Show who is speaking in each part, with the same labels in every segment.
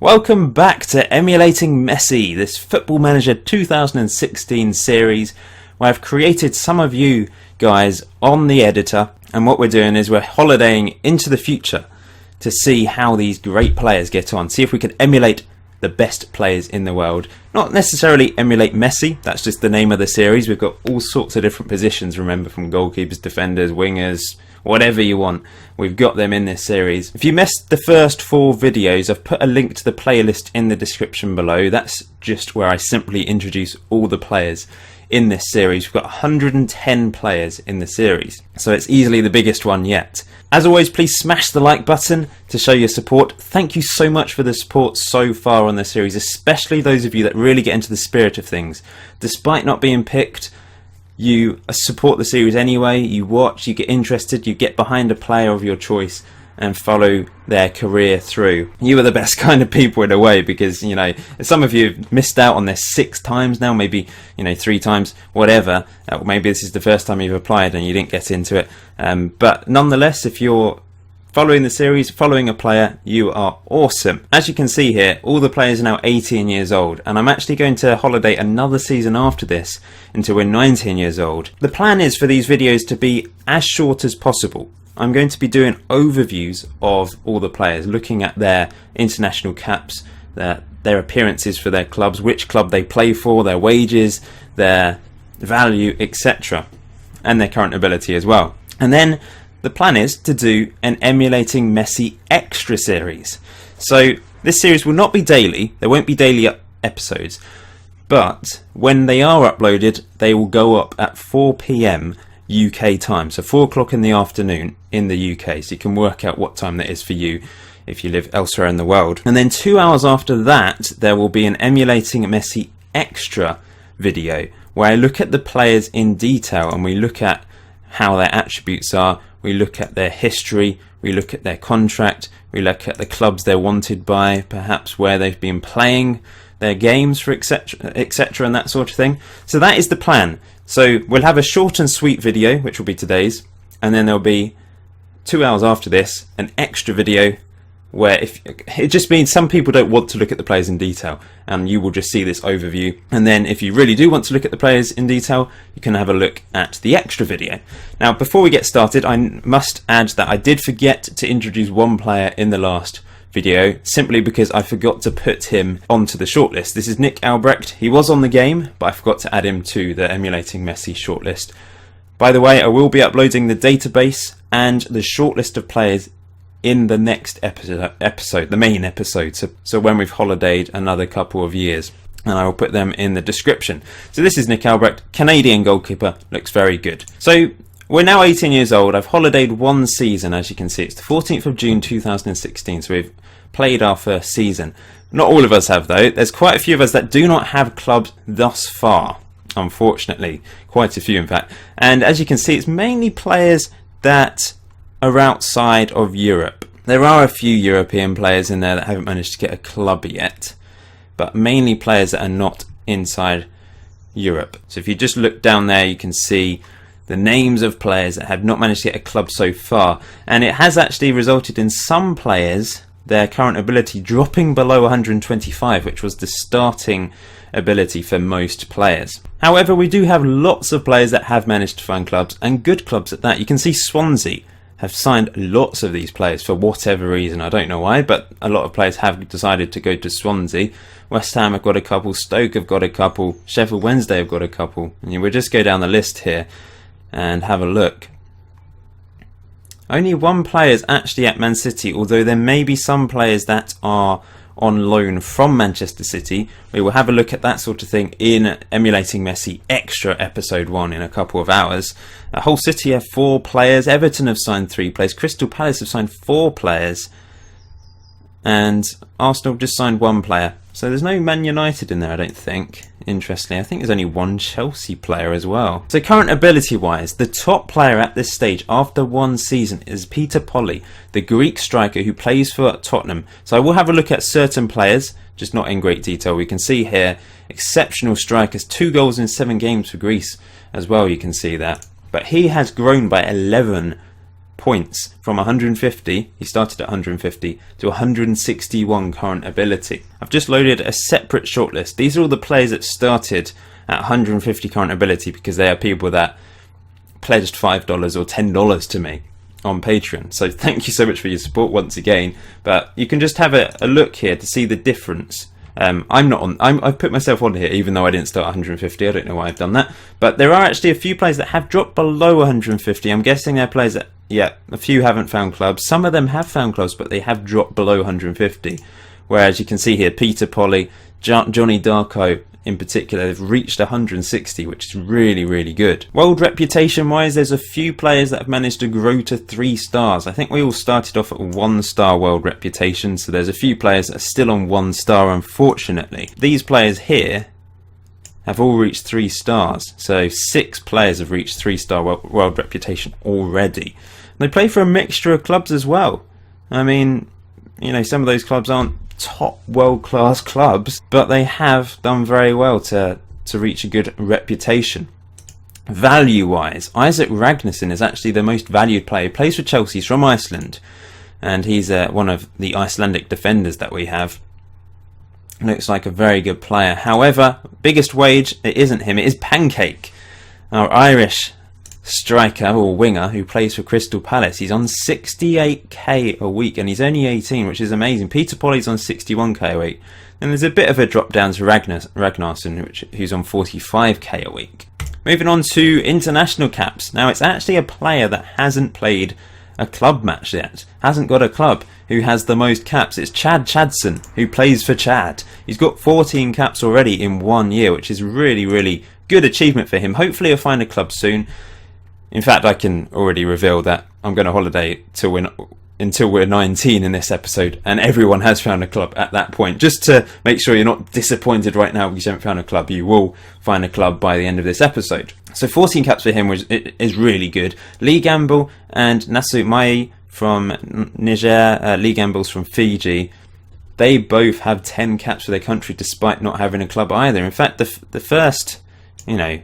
Speaker 1: Welcome back to Emulating Messi, this Football Manager 2016 series where I've created some of you guys on the editor, and what we're doing is we're holidaying into the future to see how these great players get on, see if we can emulate the best players in the world. Not necessarily emulate Messi, that's just the name of the series. We've got all sorts of different positions, remember, from goalkeepers, defenders, wingers, whatever you want. We've got them in this series. If you missed the first 4 videos, I've put a link to the playlist in the description below. That's just where I simply introduce all the players in this series. We've got 110 players in the series, so it's easily the biggest one yet. As always, please smash the like button to show your support. Thank you so much for the support so far on this series, especially those of you that really get into the spirit of things. Despite not being picked, you support the series anyway, you watch, you get interested, you get behind a player of your choice and follow their career through. You are the best kind of people in a way, because, you know, some of you have missed out on this 6 times now, maybe, 3 times, whatever. Maybe this is the first time you've applied and you didn't get into it. But nonetheless, if you're following the series, following a player, you are awesome. As you can see here, all the players are now 18 years old, and I'm actually going to holiday another season after this until we're 19 years old. The plan is for these videos to be as short as possible. I'm going to be doing overviews of all the players, looking at their international caps, their appearances for their clubs, which club they play for, their wages, their value, etc. and their current ability as well. And then the plan is to do an Emulating Messi extra series. So this series will not be daily, there won't be daily episodes, but when they are uploaded, they will go up at 4 PM UK time, so 4 o'clock in the afternoon in the UK, so you can work out what time that is for you if you live elsewhere in the world. And then 2 hours after that, there will be an Emulating Messi extra video where I look at the players in detail and we look at how their attributes are, we look at their history, we look at their contract, we look at the clubs they're wanted by, perhaps where they've been playing their games, for etc, and that sort of thing. So that is the plan. So we'll have a short and sweet video, which will be today's, and then there'll be 2 hours after this an extra video where it just means some people don't want to look at the players in detail, and you will just see this overview. And then if you really do want to look at the players in detail, you can have a look at the extra video. Now, before we get started, I must add that I did forget to introduce one player in the last video, simply because I forgot to put him onto the shortlist. This is Nick Albrecht. He was on the game, but I forgot to add him to the Emulating Messi shortlist. By the way, I will be uploading the database and the shortlist of players in the next episode, the main episode, so when we've holidayed another couple of years, and I will put them in the description. So this is Nick Albrecht, Canadian goalkeeper, looks very good. So we're now 18 years old. I've holidayed 1 season, as you can see. It's the 14th of June 2016, so we've played our first season. Not all of us have, though. There's quite a few of us that do not have clubs thus far, unfortunately. Quite a few, in fact. And as you can see, it's mainly players that are outside of Europe. There are a few European players in there that haven't managed to get a club yet, but mainly players that are not inside Europe. So if you just look down there, you can see the names of players that have not managed to get a club so far, and it has actually resulted in some players, their current ability dropping below 125, which was the starting ability for most players. However, we do have lots of players that have managed to find clubs, and good clubs at that. You can see Swansea have signed lots of these players for whatever reason. I don't know why, but a lot of players have decided to go to Swansea. West Ham have got a couple, Stoke have got a couple, Sheffield Wednesday have got a couple. And we'll just go down the list here and have a look. Only 1 player is actually at Man City, although there may be some players that are on loan from Manchester City. We will have a look at that sort of thing in Emulating Messi Extra Episode 1 in a couple of hours. Hull City have 4 players, Everton have signed 3 players, Crystal Palace have signed 4 players, and Arsenal just signed 1 player. So there's no Man United in there, I don't think. Interestingly, I think there's only 1 Chelsea player as well. So current ability wise, the top player at this stage after 1 season is Peter Polly, the Greek striker who plays for Tottenham. So I will have a look at certain players, just not in great detail. We can see here, exceptional strikers, 2 goals in 7 games for Greece as well, you can see that. But he has grown by 11 points from 150, he started at 150, to 161 current ability. I've just loaded a separate shortlist. These are all the players that started at 150 current ability because they are people that pledged $5 or $10 to me on Patreon. So thank you so much for your support once again. But you can just have a look here to see the difference. I've put myself on here even though I didn't start 150. I don't know why I've done that. But there are actually a few players that have dropped below 150. I'm guessing they're players that, yeah, a few haven't found clubs. Some of them have found clubs, but they have dropped below 150. Whereas you can see here, Peter Polly, Johnny Darko in particular, they've reached 160, which is really, really good. World reputation wise, there's a few players that have managed to grow to 3 stars. I think we all started off at 1-star world reputation, so there's a few players that are still on 1 star, unfortunately. These players here have all reached 3 stars, so 6 players have reached 3-star world reputation already. They play for a mixture of clubs as well. I mean, you know, some of those clubs aren't top world-class clubs, but they have done very well to reach a good reputation. Value-wise, Isaac Ragnarsson is actually the most valued player. He plays for Chelsea, he's from Iceland, and he's one of the Icelandic defenders that we have. Looks like a very good player. However, biggest wage, it isn't him, it is Pancake, our Irish striker or winger who plays for Crystal Palace. He's on 68k a week and he's only 18, which is amazing. Peter Polly's on 61k a week. And there's a bit of a drop down to Ragnarsson, who's on 45k a week. Moving on to international caps. Now it's actually a player that hasn't played a club match yet, hasn't got a club, who has the most caps. It's Chad Chadson, who plays for Chad. He's got 14 caps already in 1 year, which is really, really good achievement for him. Hopefully he'll find a club soon. In fact, I can already reveal that I'm going to holiday until we're 19 in this episode, and everyone has found a club at that point. Just to make sure you're not disappointed right now because you haven't found a club, you will find a club by the end of this episode. So 14 caps for him is really good. Lee Gamble and Nasu Mai from Niger, Lee Gamble's from Fiji, they both have 10 caps for their country despite not having a club either. In fact, the first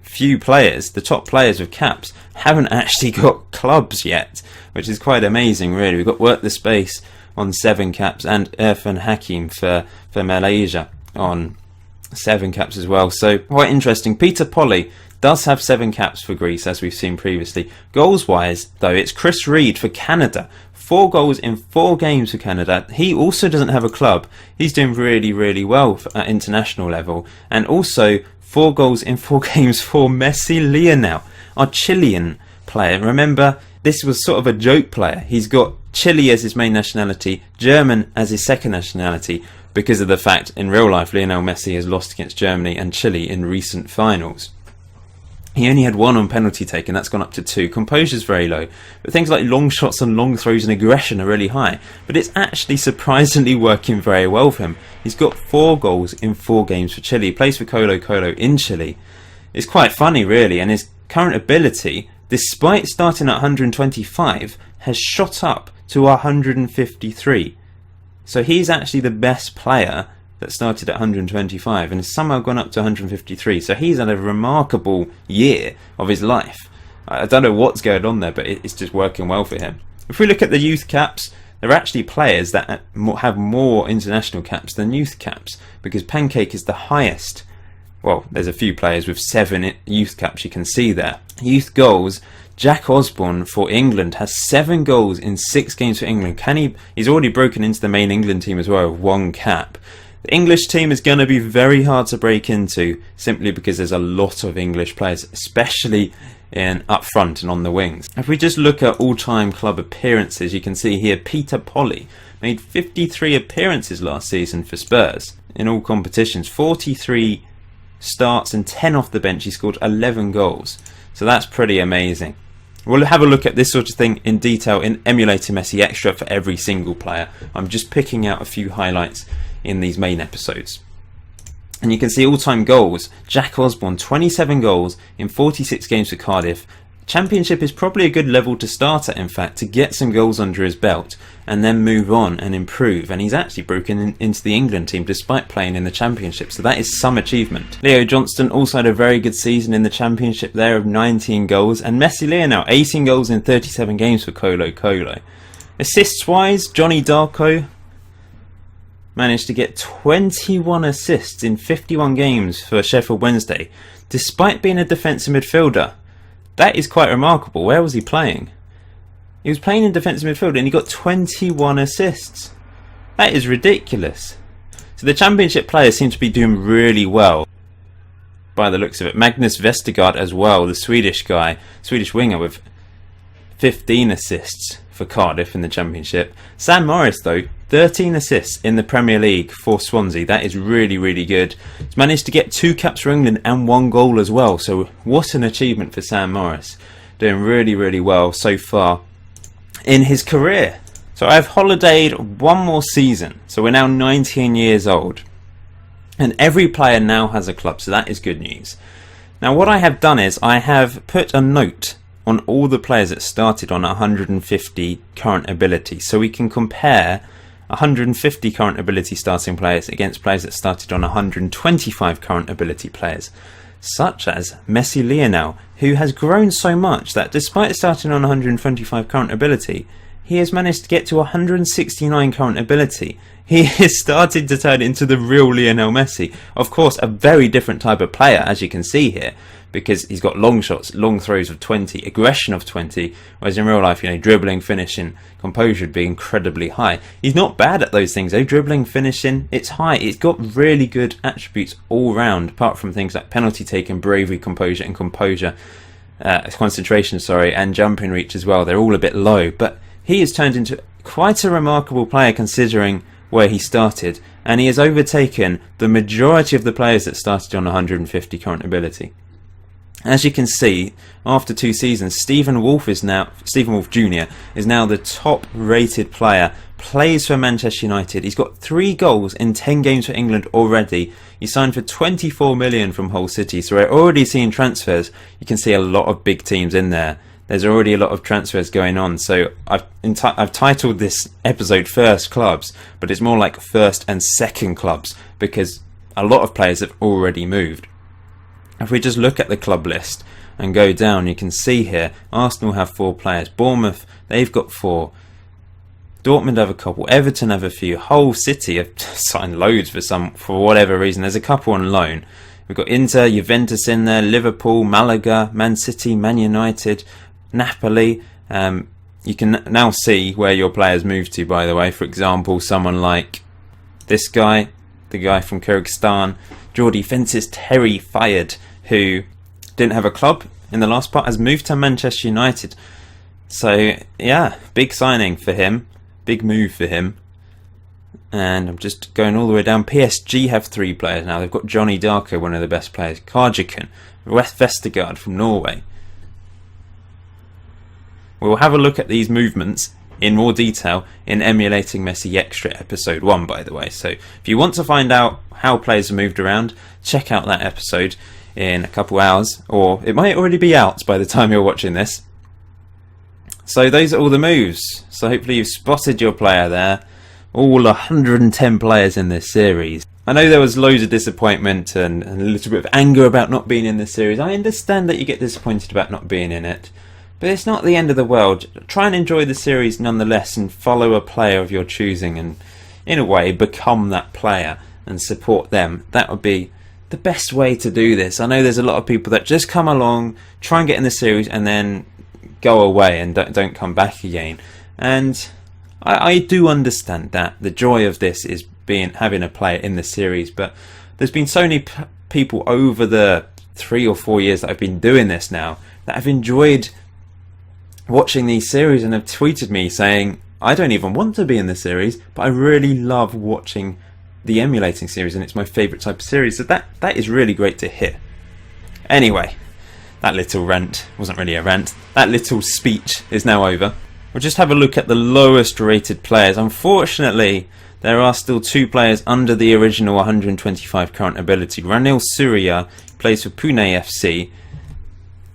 Speaker 1: few players, the top players with caps, haven't actually got clubs yet, which is quite amazing, really. We've got Work the Space on 7 caps and Irfan Hakim for Malaysia on 7 caps as well. So quite interesting. Peter Polly does have 7 caps for Greece, as we've seen previously. Goals wise, though, it's Chris Reed for Canada. 4 goals in 4 games for Canada. He also doesn't have a club. He's doing really, really well at international level. And also 4 goals in 4 games for Messi Lionel, our Chilean player. Remember, this was sort of a joke player. He's got Chile as his main nationality, German as his second nationality, because of the fact in real life Lionel Messi has lost against Germany and Chile in recent finals. He only had 1 on penalty taken, that's gone up to 2. Composure's very low, but things like long shots and long throws and aggression are really high. But it's actually surprisingly working very well for him. He's got 4 goals in 4 games for Chile. He plays for Colo Colo in Chile. It's quite funny, really, and his current ability, despite starting at 125, has shot up to 153. So he's actually the best player that started at 125 and has somehow gone up to 153. So he's had a remarkable year of his life. I don't know what's going on there, but it's just working well for him. If we look at the youth caps, there are actually players that have more international caps than youth caps, because Pancake is the highest. Well, there's a few players with 7 youth caps you can see there. Youth goals, Jack Osborne for England has 7 goals in 6 games for England. He's already broken into the main England team as well with 1 cap. The English team is going to be very hard to break into, simply because there's a lot of English players, especially up front and on the wings. If we just look at all-time club appearances, you can see here Peter Polly made 53 appearances last season for Spurs in all competitions, 43 starts and 10 off the bench. He scored 11 goals, so that's pretty amazing. We'll have a look at this sort of thing in detail in Emulating Messi Extra for every single player. I'm just picking out a few highlights in these main episodes. And you can see all-time goals. Jack Osborne, 27 goals in 46 games for Cardiff. Championship is probably a good level to start at, in fact, to get some goals under his belt and then move on and improve. And he's actually broken into the England team despite playing in the Championship, so that is some achievement. Leo Johnston also had a very good season in the Championship there of 19 goals, and Messi Lionel 18 goals in 37 games for Colo Colo. Assists wise, Johnny Darko managed to get 21 assists in 51 games for Sheffield Wednesday, despite being a defensive midfielder. That is quite remarkable. Where was he playing? He was playing in defensive midfield and he got 21 assists. That is ridiculous. So the Championship players seem to be doing really well by the looks of it. Magnus Vestergaard as well, the Swedish guy, Swedish winger, with 15 assists for Cardiff in the Championship. Sam Morris though, 13 assists in the Premier League for Swansea. That is really, really good. He's managed to get 2 caps for England and 1 goal as well. So what an achievement for Sam Morris. Doing really, really well so far in his career. So I've holidayed one more season. So we're now 19 years old. And every player now has a club. So that is good news. Now what I have done is I have put a note on all the players that started on 150 current ability. So we can compare 150 current ability starting players against players that started on 125 current ability players, such as Messi Lionel, who has grown so much that despite starting on 125 current ability, he has managed to get to 169 current ability. He has started to turn into the real Lionel Messi. Of course, a very different type of player, as you can see here, because he's got long shots, long throws of 20, aggression of 20, whereas in real life, dribbling, finishing, composure would be incredibly high. He's not bad at those things though. Dribbling, finishing, it's high. It's got really good attributes all round, apart from things like penalty taking, bravery, composure, and concentration, and jumping reach as well. They're all a bit low, but he has turned into quite a remarkable player considering where he started, and he has overtaken the majority of the players that started on 150 current ability. As you can see, after 2 seasons, Stephen Wolf Jr. is now the top rated player, plays for Manchester United. He's got 3 goals in 10 games for England already. He signed for 24 million from Hull City, so we're already seeing transfers. You can see a lot of big teams in there. There's already a lot of transfers going on, so I've titled this episode First Clubs, but it's more like First and Second Clubs, because a lot of players have already moved. If we just look at the club list and go down, you can see here Arsenal have 4 players, Bournemouth, they've got 4, Dortmund have a couple, Everton have a few, Hull City have signed loads for whatever reason. There's a couple on loan. We've got Inter, Juventus in there, Liverpool, Malaga, Man City, Man United, Napoli. You can now see where your players move to, by the way. For example, someone like this guy, the guy from Kyrgyzstan, Geordie Fence's Terry Fired, who didn't have a club in the last part, has moved to Manchester United. So yeah, big signing for him, big move for him. And I'm just going all the way down. PSG have 3 players now. They've got Johnny Darko, one of the best players, Karjakin, Vestergaard from Norway. We'll have a look at these movements in more detail in Emulating Messi Extra episode 1, by the way. So if you want to find out how players are moved around, check out that episode in a couple hours, or it might already be out by the time you're watching this. So those are all the moves. So hopefully you've spotted your player there. All 110 players in this series. I know there was loads of disappointment and a little bit of anger about not being in this series. I understand that you get disappointed about not being in it, but it's not the end of the world. Try and enjoy the series nonetheless and follow a player of your choosing and, in a way, become that player and support them. That would be the best way to do this. I know there's a lot of people that just come along, try and get in the series and then go away and don't come back again. And I do understand that. The joy of this is having a player in the series, but there's been so many people over the 3 or 4 years that I've been doing this now that have enjoyed watching these series and have tweeted me saying, I don't even want to be in the series, but I really love watching the Emulating series and it's my favourite type of series. So that is really great to hear. Anyway, that little rant wasn't really a rant. That little speech is now over. We'll just have a look at the lowest rated players. Unfortunately, there are still 2 players under the original 125 current ability. Ranil Surya plays for Pune FC.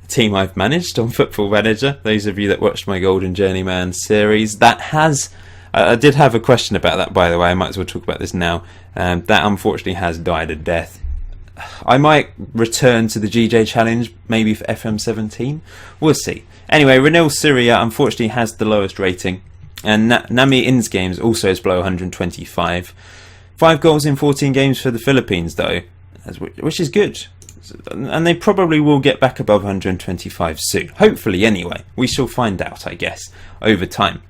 Speaker 1: team I've managed on Football Manager. Those of you that watched my Golden Journeyman series, that has... I did have a question about that, by the way. I might as well talk about this now. That unfortunately has died a death. I might return to the GJ Challenge, maybe for FM17. We'll see. Anyway, Renil Syria unfortunately has the lowest rating. And Nami Ins games also is below 125. 5 goals in 14 games for the Philippines, though, which is good. And they probably will get back above 125 soon. Hopefully, anyway. We shall find out, I guess, over time.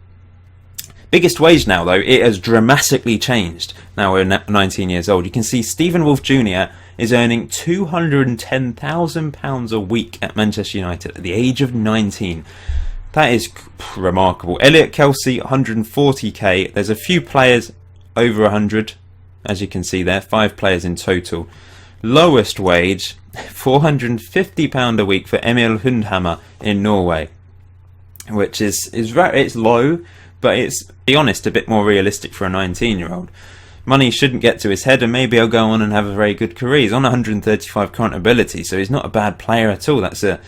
Speaker 1: Biggest wage now, though, it has dramatically changed. Now we're 19 years old. You can see Stephen Wolf Jr. is earning £210,000 a week at Manchester United at the age of 19. That is remarkable. Elliot Kelsey, 140k. There's a few players over 100, as you can see there. 5 players in total. Lowest wage, £450 a week for Emil Hundhammer in Norway, which is it's low. But it's, to be honest, a bit more realistic for a 19-year-old. Money shouldn't get to his head, and maybe he'll go on and have a very good career. He's on 135 current ability, so he's not a bad player at all. That's a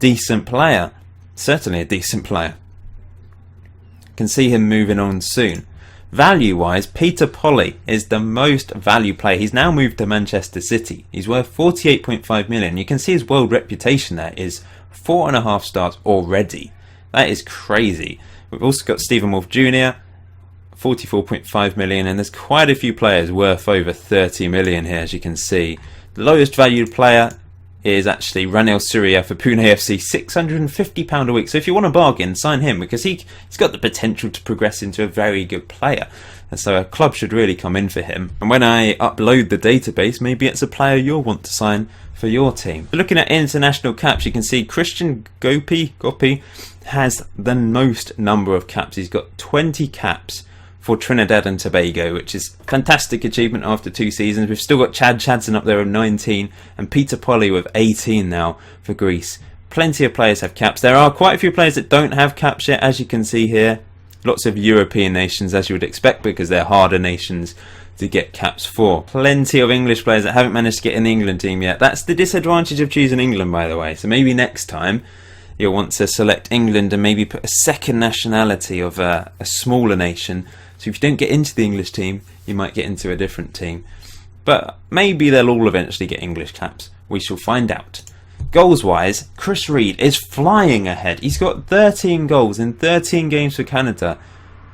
Speaker 1: decent player. Certainly a decent player. Can see him moving on soon. Value-wise, Peter Polly is the most value player. He's now moved to Manchester City. He's worth 48.5 million. You can see his world reputation there is 4.5 stars already. That is crazy. We've also got Stephen Wolf Jr., 44.5 million, and there's quite a few players worth over 30 million here, as you can see. The lowest valued player is actually Ranil Surya for Pune FC, £650 a week. So if you want a bargain, sign him, because he's got the potential to progress into a very good player. And so a club should really come in for him. And when I upload the database, maybe it's a player you'll want to sign for your team. Looking at international caps, you can see Christian Gopi has the most number of caps. He's got 20 caps for Trinidad and Tobago, which is a fantastic achievement after 2 seasons. We've still got Chad Chadson up there with 19 and Peter Polly with 18 now for Greece. Plenty of players have caps. There are quite a few players that don't have caps yet, as you can see here. Lots of European nations, as you would expect, because they're harder nations to get caps for. Plenty of English players that haven't managed to get in the England team yet. That's the disadvantage of choosing England, by the way. So maybe next time you'll want to select England and maybe put a second nationality of a smaller nation. So if you don't get into the English team, you might get into a different team. But maybe they'll all eventually get English caps. We shall find out. Goals-wise, Chris Reed is flying ahead. He's got 13 goals in 13 games for Canada.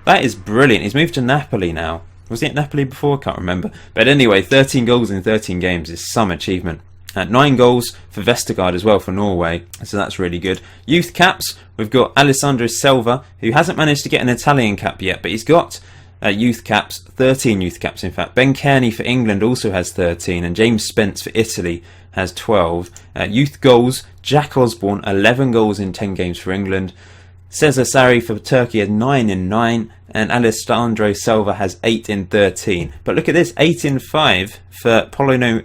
Speaker 1: That is brilliant. He's moved to Napoli now. Was he at Napoli before? I can't remember. But anyway, 13 goals in 13 games is some achievement. 9 goals for Vestergaard as well for Norway, so that's really good. Youth caps, we've got Alessandro Selva, who hasn't managed to get an Italian cap yet, but he's got youth caps, 13 youth caps in fact. Ben Kearney for England also has 13, and James Spence for Italy has 12. Youth goals, Jack Osborne, 11 goals in 10 games for England. Cesar Sarri for Turkey has 9 in 9, and Alessandro Selva has 8 in 13. But look at this, 8 in 5 for Polino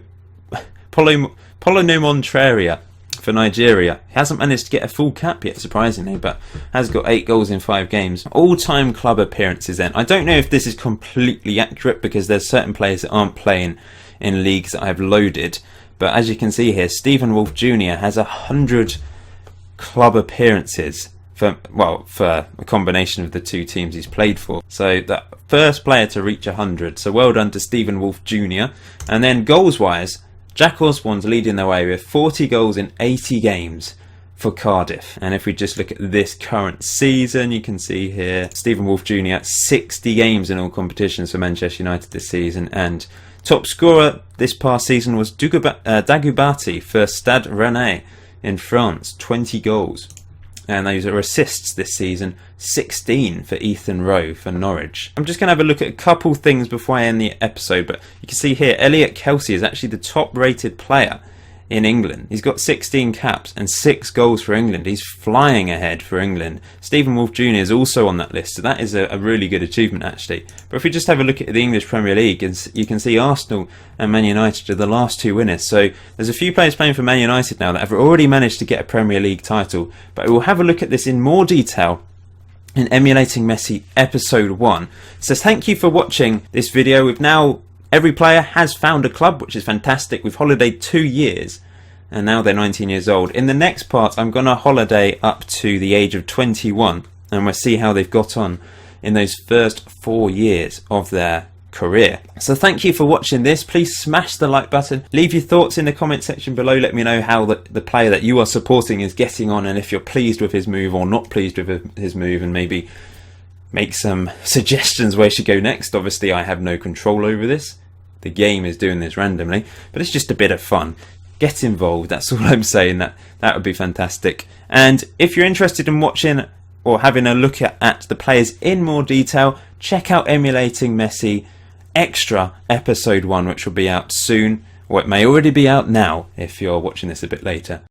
Speaker 1: Montreria for Nigeria. He hasn't managed to get a full cap yet, surprisingly, but has got 8 goals in 5 games. All-time club appearances then. I don't know if this is completely accurate, because there's certain players that aren't playing in leagues that I've loaded. But as you can see here, Stephen Wolf Jr. has 100 club appearances for a combination of the 2 teams he's played for. So the first player to reach 100. So well done to Stephen Wolf Jr. And then goals-wise, Jack Osborne's leading the way with 40 goals in 80 games for Cardiff. And if we just look at this current season, you can see here Stephen Wolf Jr. 60 games in all competitions for Manchester United this season, and top scorer this past season was Dagubati for Stade Rennais in France, 20 goals. And those are assists this season, 16 for Ethan Rowe for Norwich. I'm just going to have a look at a couple things before I end the episode, but you can see here Elliot Kelsey is actually the top rated player in England. He's got 16 caps and 6 goals for England. He's flying ahead for England. Stephen Wolf Jr. is also on that list, so that is a really good achievement actually. But if we just have a look at the English Premier League, you can see Arsenal and Man United are the last 2 winners. So there's a few players playing for Man United now that have already managed to get a Premier League title. But we'll have a look at this in more detail in Emulating Messi episode 1. It says thank you for watching this video. Every player has found a club, which is fantastic. We've holidayed 2 years, and now they're 19 years old. In the next part, I'm going to holiday up to the age of 21, and we'll see how they've got on in those first 4 years of their career. So thank you for watching this. Please smash the like button. Leave your thoughts in the comment section below. Let me know how the player that you are supporting is getting on, and if you're pleased with his move or not pleased with his move, and maybe make some suggestions where he should go next. Obviously, I have no control over this. The game is doing this randomly, but it's just a bit of fun. Get involved, that's all I'm saying. That would be fantastic. And if you're interested in watching or having a look at the players in more detail, check out Emulating Messi Extra Episode 1, which will be out soon, or it may already be out now if you're watching this a bit later.